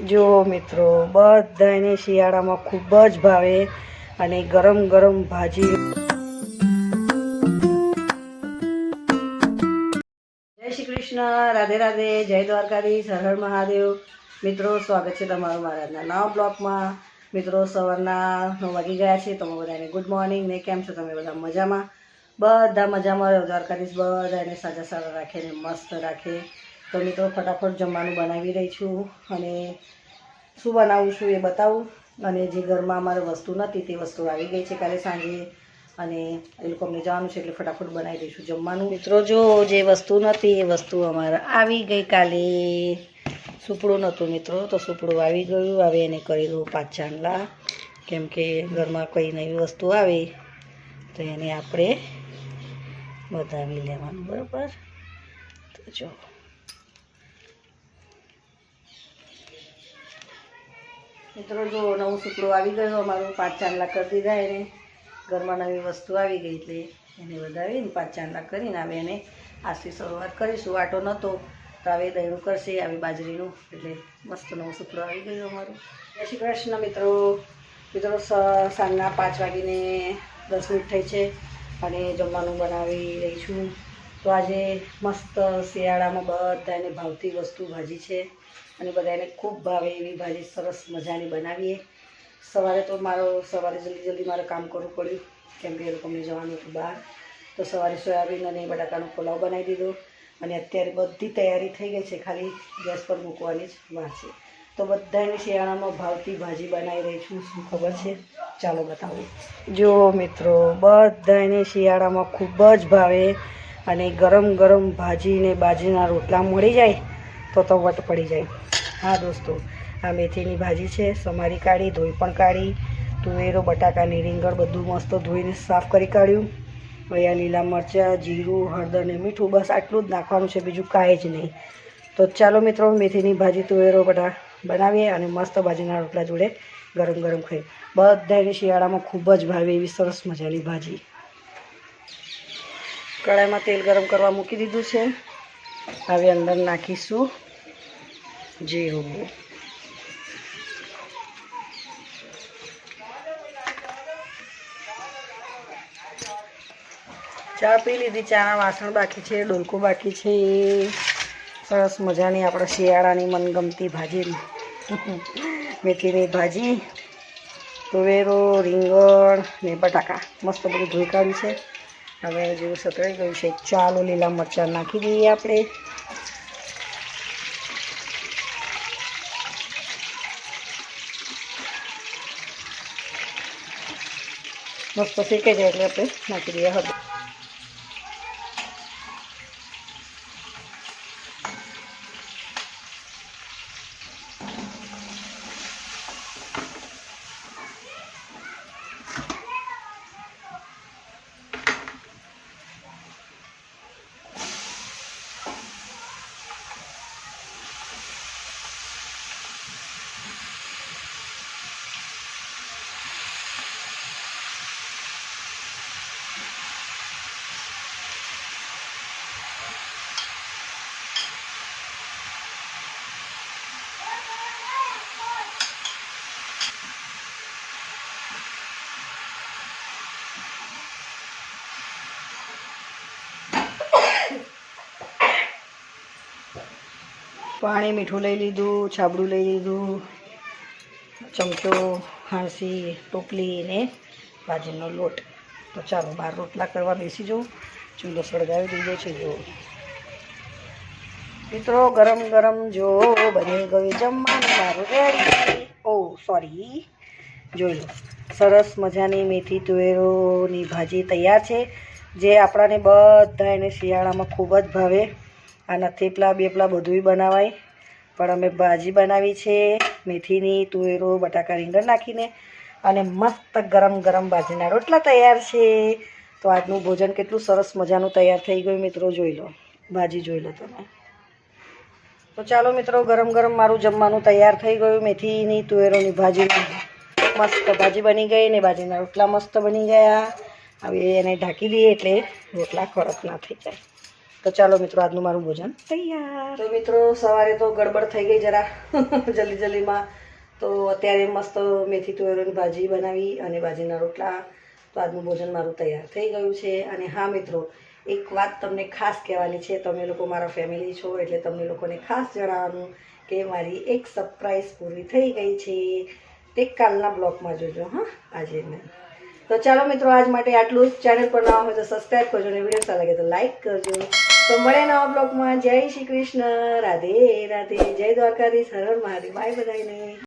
જો મિત્રો બધાને શિયાળામાં ખૂબ જ ભાવે અને ગરમ ગરમ ભાજી. જય શ્રી કૃષ્ણ, રાધે રાધે, જય દ્વારકાધીશ, હર હર મહાદેવ. મિત્રો સ્વાગત છે તમારું મારા આજના નવા બ્લોગમાં. મિત્રો સવારના 9 વાગી ગયા છે. તમે બધાને ગુડ મોર્નિંગ ને કેમ છો? તમે બધા મજામાં? બધા મજામાં. દ્વારકાધીશ બધાને સાજા સારા રાખે ને મસ્ત રાખે. તો મિત્રો ફટાફટ જમવાનું બનાવી રહી છું અને શું બનાવું છું એ બતાવું. અને જે ઘરમાં અમારે વસ્તુ નહોતી તે વસ્તુ આવી ગઈ છે કાલે સાંજે અને એ લોકો અમને જવાનું છે એટલે ફટાફટ બનાવી દઈશું જમવાનું. મિત્રો જો જે વસ્તુ નહોતી એ વસ્તુ અમારે આવી ગઈ કાલે. સુપડું નહોતું મિત્રો, તો સુપડું આવી ગયું. હવે એને કરી દઉં 5 ચાંદલા, કેમ કે ઘરમાં કોઈ નવી વસ્તુ આવે તો એને આપણે બતાવી લેવાનું, બરાબર? તો જો મિત્રો જો નવું સુપડું આવી ગયું અમારું. 5 ચાંદલા કરી દીધા એને. ઘરમાં નવી વસ્તુ આવી ગઈ એટલે એને વધાવીને 5 ચાંદલા કરીને હવે એને આજથી શરૂઆત કરીશું. આટો નહોતો તો હવે દહીંનું કરશે, આવી બાજરીનું, એટલે મસ્ત નવું સુપડું આવી ગયું અમારું. જય શ્રી કૃષ્ણ મિત્રો. મિત્રો સાંજના 5 વાગીને 10 મિનિટ થઈ છે અને જમવાનું બનાવી રહી છું. તો આજે મસ્ત શિયાળામાં બધાને ભાવતી વસ્તુ ભાજી છે અને બધાને ખૂબ ભાવે એવી ભાજી સરસ મજાની બનાવીએ. સવારે તો સવારે જલ્દી મારે કામ કરવું પડ્યું, કેમ કે એ લોકોને જવાનું હતું બહાર. તો સવારે સોયાબીન અને બટાકાનો પુલાવ બનાવી દીધો અને અત્યારે બધી તૈયારી થઈ ગઈ છે, ખાલી ગેસ પર મૂકવાની જ વાર છે. તો બધાને શિયાળામાં ભાવતી ભાજી બનાવી રહી છું. શું ખબર છે? ચાલો બતાવું. જો મિત્રો બધાને શિયાળામાં ખૂબ જ ભાવે અને ગરમ ગરમ ભાજી ને બાજરીના રોટલા મળી જાય તો વટ પડી જાય. હા દોસ્તો, આ મેથીની ભાજી છે. સમારી કાઢી, ધોઈ પણ કાઢી. તુવેરો, બટાકાની રીંગણ બધું મસ્ત ધોઈને સાફ કરી કાઢ્યું. અહીંયા લીલા મરચાં, જીરું, હળદર ને મીઠું, બસ આટલું જ નાખવાનું છે, બીજું કાંઈ જ નહીં. તો ચાલો મિત્રો મેથીની ભાજી, તુવેરો, બટા બનાવીએ અને મસ્ત બાજરીના રોટલા જોડે ગરમ ગરમ ખાઈએ. બધાને શિયાળામાં ખૂબ જ ભાવે એવી સરસ મજાની ભાજી. કઢાઈમાં તેલ ગરમ કરવા મૂકી દીધું છે. હવે અંદર નાખીશું જીરું. ચા પી લીધી. ચાના વાસણ બાકી છે, ડોલકું બાકી છે. સરસ મજાની આપણા શિયાળાની મનગમતી ભાજી મેથીની ભાજી, તુવેરો, રીંગણ ને બટાકા મસ્ત બધું ધોઈ કાઢ્યું છે. હવે જેવું સતળાઈ ગયું છે, ચાલો લીલા મરચાં નાખી દઈએ આપણે. મસ્ત શેકાઈ જાય એટલે આપણે નાખી દઈએ હળદર. પાણી, મીઠું લઈ લીધું, છાબડું લઈ લીધું, ચમચો, હાંસી, ટોપલી ને બાજરીનો લોટ. તો ચાલો બહાર રોટલા કરવા બેસી જાઉં. ચૂલો સળગાવી દીધો છે. જો મિત્રો ગરમ ગરમ જો બની ગયું જમવાનું મારું રેડી. સોરી, જોઈ લો સરસ મજાની મેથી તુવેરોની ભાજી તૈયાર છે, જે આપણાને બધા એને શિયાળામાં ખૂબ જ ભાવે. આના થેપલા બેપલા બધુંય બનાવાય, પણ અમે ભાજી બનાવી છે મેથીની, તુવેરો, બટાકા, રીંગણ નાખીને અને મસ્ત ગરમ ગરમ બાજરીના રોટલા તૈયાર છે. તો આજનું ભોજન કેટલું સરસ મજાનું તૈયાર થઈ ગયું મિત્રો. જોઈ લો ભાજી, જોઈ લો તમે. તો ચાલો મિત્રો ગરમ ગરમ મારું જમવાનું તૈયાર થઈ ગયું. મેથીની તુવેરોની ભાજીની મસ્ત ભાજી બની ગઈ ને બાજરીના રોટલા મસ્ત બની ગયા. હવે એને ઢાંકી દઈએ એટલે રોટલા કડક ના થઈ જાય. તો ચાલો મિત્રો, આજનું મારું ભોજન તૈયાર. તો મિત્રો, સવારે તો ગડબડ થઈ ગઈ જરા જલ્દીમાં. તો અત્યારે મસ્ત મેથી તુવેરોની ભાજી બનાવી અને બાજરીના રોટલા. તો આજનું ભોજન મારું તૈયાર થઈ ગયું છે. અને હા મિત્રો, એક વાત તમને ખાસ કહેવાની છે. તમે લોકો મારા ફેમિલી છો એટલે તમને લોકોને ખાસ જણાવવાનું કે મારી એક સરપ્રાઈઝ પૂરી થઈ ગઈ છે. તે કાલના બ્લોગમાં જોજો. હા, આજે નહીં. તો ચાલો મિત્રો, આજ માટે આટલું જ. ચેનલ પર નવા હોય તો સબસ્ક્રાઈબ કરજો અને વિડીયો સારા લાગે તો લાઈક કરજો. તો મળે નવા બ્લોગમાં. જય શ્રી કૃષ્ણ, રાધે રાધે, જય દ્વારકાધીશ, હર હર મહાદેવ. બાય બધાને.